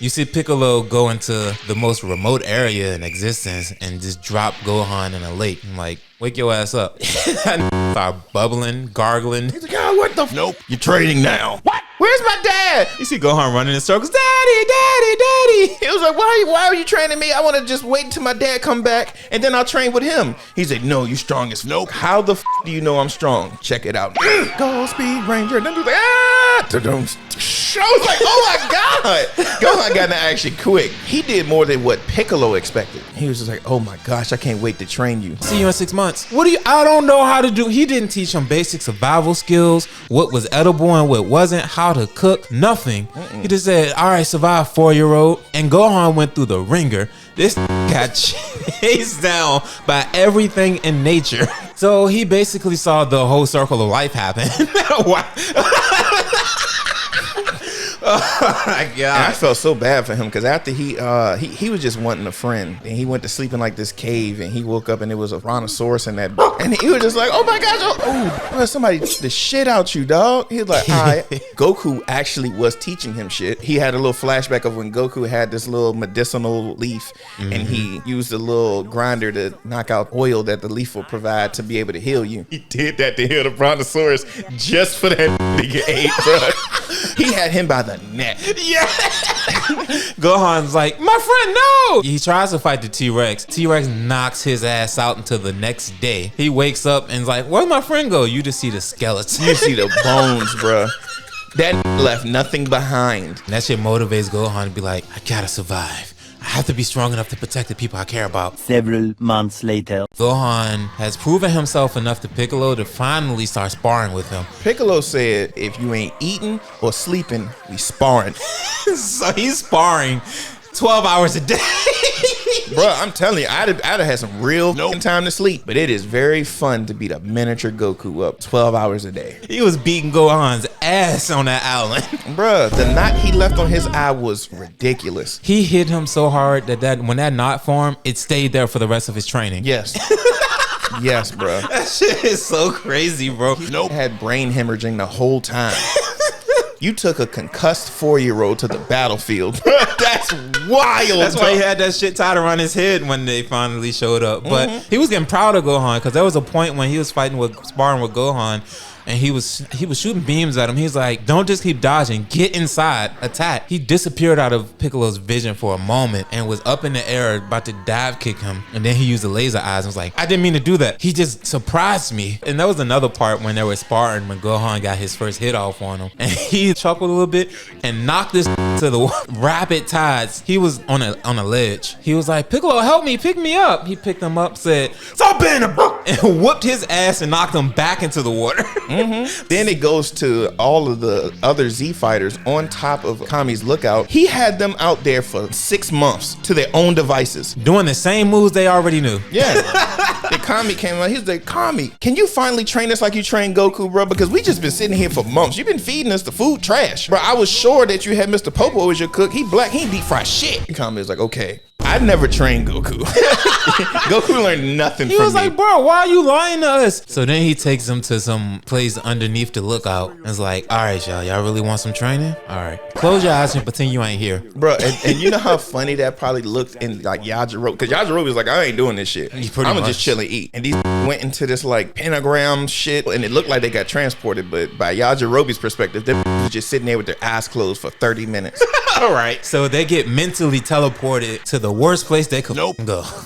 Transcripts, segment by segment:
You see Piccolo go into the most remote area in existence and just drop Gohan in a lake. I'm like, wake your ass up. Start bubbling, gargling. He's like, oh, what the? Nope, you're training now. What? Where's my dad? You see Gohan running in circles. Daddy, daddy, daddy. He was like, why are you training me? I want to just wait until my dad come back and then I'll train with him. He's like, no, you strong as nope. How the do you know I'm strong? Check it out. Go Speed Ranger. And then he's like, ah. I was like, oh my God. Gohan got to actually quick. He did more than what Piccolo expected. He was just like, oh my gosh, I can't wait to train you. See you in 6 months. I don't know how to do. He didn't teach him basic survival skills, what was edible and what wasn't, how to cook, nothing. He just said, all right, survive 4-year-old. And Gohan went through the ringer. This got chased down by everything in nature. So he basically saw the whole circle of life happen. Oh my God. And I felt so bad for him because after he was just wanting a friend, and he went to sleep in like this cave, and he woke up and it was a brontosaurus in that, and he was just like, oh my gosh, oh, somebody the shit out you, dog. He was like, all right. Goku actually was teaching him shit. He had a little flashback of when Goku had this little medicinal leaf, and he used a little grinder to knock out oil that the leaf will provide to be able to heal you. He did that to heal the brontosaurus just for that to get ate, bro. He had him by the neck. Yeah. Gohan's like, my friend, no. He tries to fight the T-Rex. T-Rex knocks his ass out until the next day. He wakes up and is like, where'd my friend go? You just see the skeleton. You see the bones, bro. That left nothing behind. And that shit motivates Gohan to be like, I gotta survive. I have to be strong enough to protect the people I care about. Several months later, Gohan has proven himself enough to Piccolo to finally start sparring with him. Piccolo said, if you ain't eating or sleeping, we sparring. So he's sparring 12 hours a day. Bro, I'm telling you, I'd have had some real time to sleep. But it is very fun to beat a miniature Goku up 12 hours a day. He was beating Gohan's ass on that island. Bro, the knot he left on his eye was ridiculous. He hit him so hard that when that knot formed, it stayed there for the rest of his training. Yes. Yes, bro. That shit is so crazy, bro. Nope. Had brain hemorrhaging the whole time. You took a concussed 4-year-old to the battlefield. That's wild. That's why he had that shit tied around his head when they finally showed up. But he was getting proud of Gohan because there was a point when he was sparring with Gohan, and he was shooting beams at him. He's like, don't just keep dodging, get inside, attack. He disappeared out of Piccolo's vision for a moment and was up in the air about to dive kick him, and then he used the laser eyes and was like, I didn't mean to do that. He just surprised me. And that was another part when they were sparring, when Gohan got his first hit off on him, and he chuckled a little bit and knocked this to the rapid tides. He was on a ledge. He was like, Piccolo, help me, pick me up. He picked him up, said, stop being a brook, and whooped his ass and knocked him back into the water. Then it goes to all of the other Z fighters on top of Kami's lookout. He had them out there for 6 months to their own devices, doing the same moves they already knew. Yeah. The Kami came out. He was like, Kami, can you finally train us like you trained Goku, bro? Because we just been sitting here for months. You've been feeding us the food trash. Bro, I was sure that you had Mr. Popo as your cook. He black, he deep fry shit. Kami was like, okay, I never trained Goku. Goku learned nothing from me. He was like, bro, why are you lying to us? So then he takes him to some place underneath the lookout and is like, all right, y'all really want some training? All right, close your eyes and pretend you ain't here. Bro, and you know how funny that probably looked in like Yajirobe? Because Yajirobe was like, I ain't doing this shit. I'm gonna just chill and eat. And these went into this like pentagram shit, and it looked like they got transported, but by Yajirobe's perspective, they was just sitting there with their eyes closed for 30 minutes. All right. So they get mentally teleported to the worst place they could go.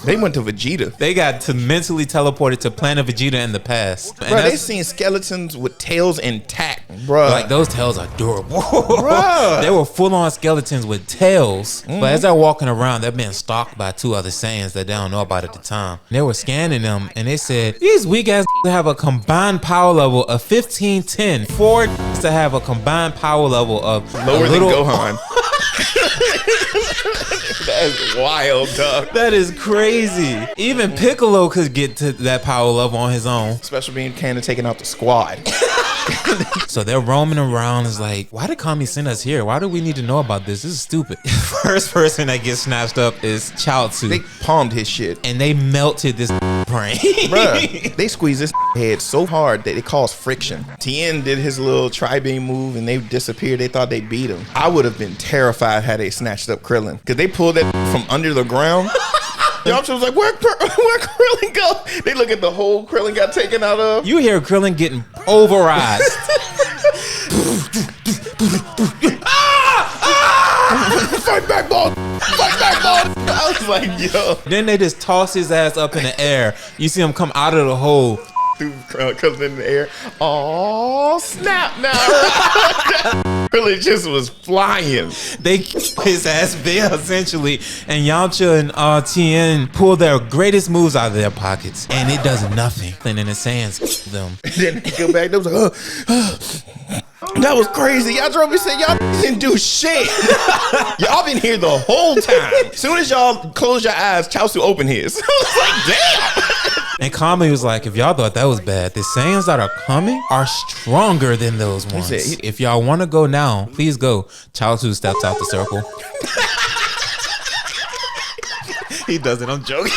They went to Vegeta. They got to mentally teleported to Planet Vegeta in the past. Bro, they seen skeletons with tails intact, bro. Like those tails are durable. Bro. They were full-on skeletons with tails. But as they're walking around, they're being stalked by 2 other Saiyans that they don't know about at the time. They were scanning them, and they said, these weak-ass have a combined power level of 1510. 4 to have a combined power level of lower than Gohan. That's wild, dog. That is crazy. Even Piccolo could get to that power level on his own. Special being Cannon taking out the squad. So they're roaming around. It's like, why did Kami send us here? Why do we need to know about this? This is stupid. First person that gets snatched up is Chaozu. They palmed his shit. And they melted this brain. Bruh, they squeezed this head so hard that it caused friction. Tien did his little tri-beam move and they disappeared. They thought they beat him. I would have been terrified had they snatched up Krillin, because they pulled that from under the ground. Yamcha was like, where Krillin go? They look at the hole Krillin got taken out of. You hear Krillin getting pulverized. Fight back, ball! Fight back, ball! I was like, yo. Then they just toss his ass up in the air. You see him come out of the hole. Threw Krillin in the air. Oh, snap now. Krillin just was flying. They his ass bare essentially, and Yamcha and Tien pull their greatest moves out of their pockets, and it does nothing. And then the Saiyans them. Then they go back. They was like, that was crazy. Y'all drove me said y'all didn't do shit. Y'all been here the whole time. As soon as y'all close your eyes, Chaozu opened his. I was like, damn. And Kami was like, if y'all thought that was bad, the Saiyans that are coming are stronger than those ones. said If y'all want to go now, please go. Chaozu steps out the circle. He doesn't, I'm joking.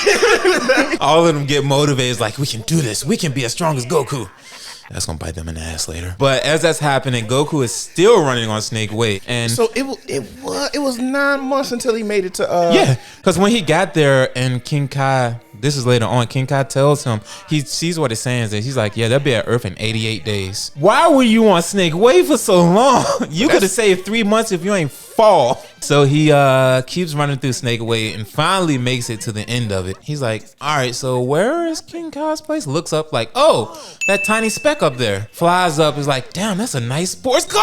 All of them get motivated, like, we can do this. We can be as strong as Goku. That's gonna bite them in the ass later. But as that's happening, Goku is still running on snake weight, and So it was 9 months until he made it to yeah, because when he got there and King Kai, this is later on, King Kai tells him, he sees what it's saying, he's like, yeah, they'll be at Earth in 88 days. Why were you on snake weight for so long? You could have saved 3 months if you ain't fall. So he keeps running through snake weight and finally makes it to the end of it. He's like, all right, so where is King Kai's place? Looks up like, oh, that tiny speck up there. Flies up, is like, damn, that's a nice sports car.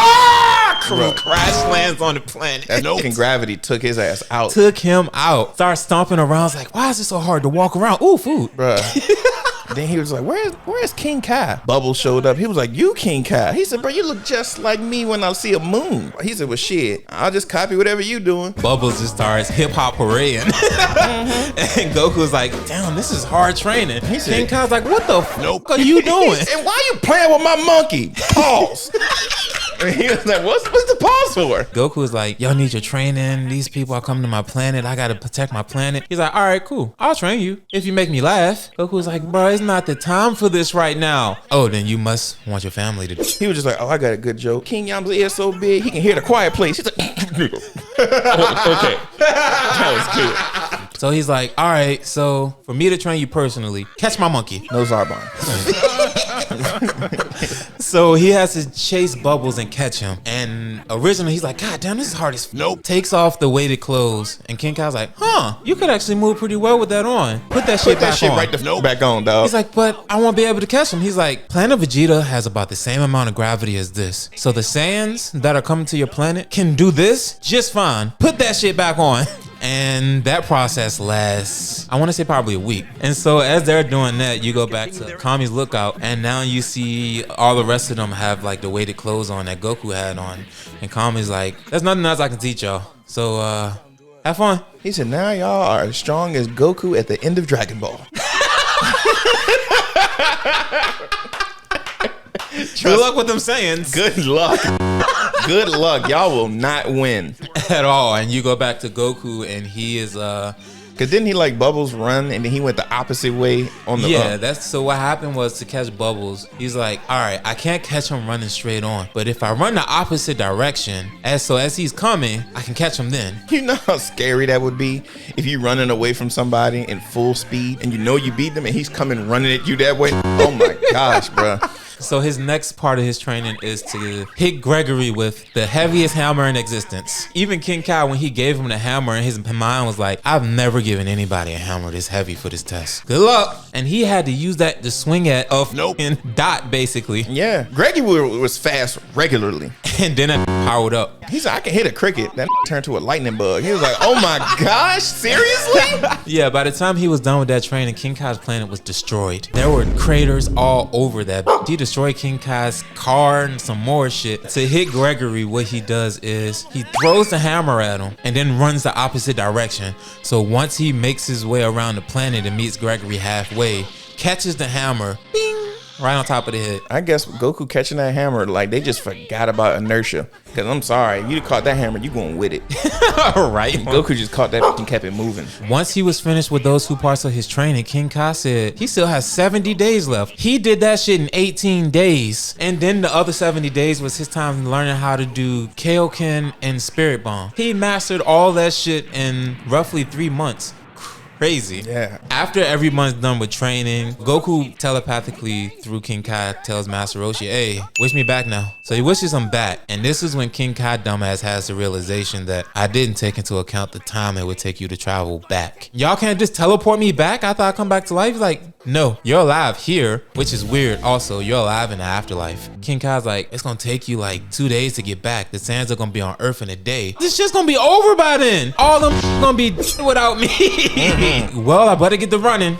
Crash lands on the planet. that fucking gravity took his ass out. Took him out. Starts stomping around. It's like, why is it so hard to walk around? Ooh, food. Bruh. Then he was like, where's King Kai? Bubbles showed up. He was like, you King Kai? He said, bro, you look just like me when I see a moon. He said, well, shit, I'll just copy whatever you doing. Bubbles just starts hip hop parading. And Goku's like, damn, this is hard training. He said, King Kai's like, what the fuck are you doing? And why you playing with my monkey? Pause. And he was like, what's the pause for? Goku is like, y'all need your training. These people are coming to my planet. I gotta protect my planet. He's like, all right, cool. I'll train you if you make me laugh. Goku's like, bro, it's not the time for this right now. Oh, then you must want your family to. He was just like, oh, I got a good joke. King Yam's ear so big, he can hear the quiet place. He's like, okay. That was good. So he's like, all right, so for me to train you personally, catch my monkey. No Zarbon. So he has to chase Bubbles and catch him. And originally he's like, God damn, this is hard as nope. Takes off the weighted clothes. And King Kai's like, huh, you could actually move pretty well with that on. Put that shit back on. Right the back on, dog. He's like, but I won't be able to catch him. He's like, Planet Vegeta has about the same amount of gravity as this. So the Saiyans that are coming to your planet can do this just fine. Put that shit back on. And that process lasts, I want to say probably a week. And so as they're doing that, you go back to Kami's lookout, and now you see all the rest of them have like the weighted clothes on that Goku had on. And Kami's like, there's nothing else I can teach y'all. So have fun. He said, now y'all are as strong as Goku at the end of Dragon Ball. Good luck with them Saiyans. Good luck. Good luck. Y'all will not win at all. And you go back to Goku, and he is because didn't he like Bubbles run and then he went the opposite way on the that's so what happened was to catch Bubbles, he's like, all right, I can't catch him running straight on, but if I run the opposite direction, as he's coming, I can catch him then. You know how scary that would be if you running away from somebody in full speed and you know you beat them and he's coming running at you that way. Oh my gosh, bro. So his next part of his training is to hit Gregory with the heaviest hammer in existence. Even King Kai, when he gave him the hammer, and his mind was like, I've never given anybody a hammer this heavy for this test. Good luck. And he had to use that to swing at and dot, basically. Yeah, Gregory was fast regularly. And then it powered up. He said, I can hit a cricket. That turned to a lightning bug. He was like, oh my gosh, seriously? Yeah, by the time he was done with that training, King Kai's planet was destroyed. There were craters all over that. He destroyed King Kai's car and some more shit. To hit Gregory, what he does is he throws the hammer at him and then runs the opposite direction. So once he makes his way around the planet and meets Gregory halfway, catches the hammer, bing, right on top of the head. I guess Goku catching that hammer, like they just forgot about inertia. Cause I'm sorry, you caught that hammer, you going with it. Right. Goku just caught that and kept it moving. Once he was finished with those 2 parts of his training, King Kai said he still has 70 days left. He did that shit in 18 days. And then the other 70 days was his time learning how to do Kaioken and Spirit Bomb. He mastered all that shit in roughly 3 months. Crazy. Yeah. After everyone's done with training, Goku telepathically through King Kai tells Master Roshi, hey, wish me back now. So he wishes him back. And this is when King Kai dumbass has the realization that I didn't take into account the time it would take you to travel back. Y'all can't just teleport me back? I thought I'd come back to life. He's like, no, you're alive here, which is weird. Also, you're alive in the afterlife. King Kai's like, it's gonna take you like 2 days to get back. The Saiyans are gonna be on Earth in a day. This shit's gonna be over by then. All them gonna be without me. Well, I better get to running.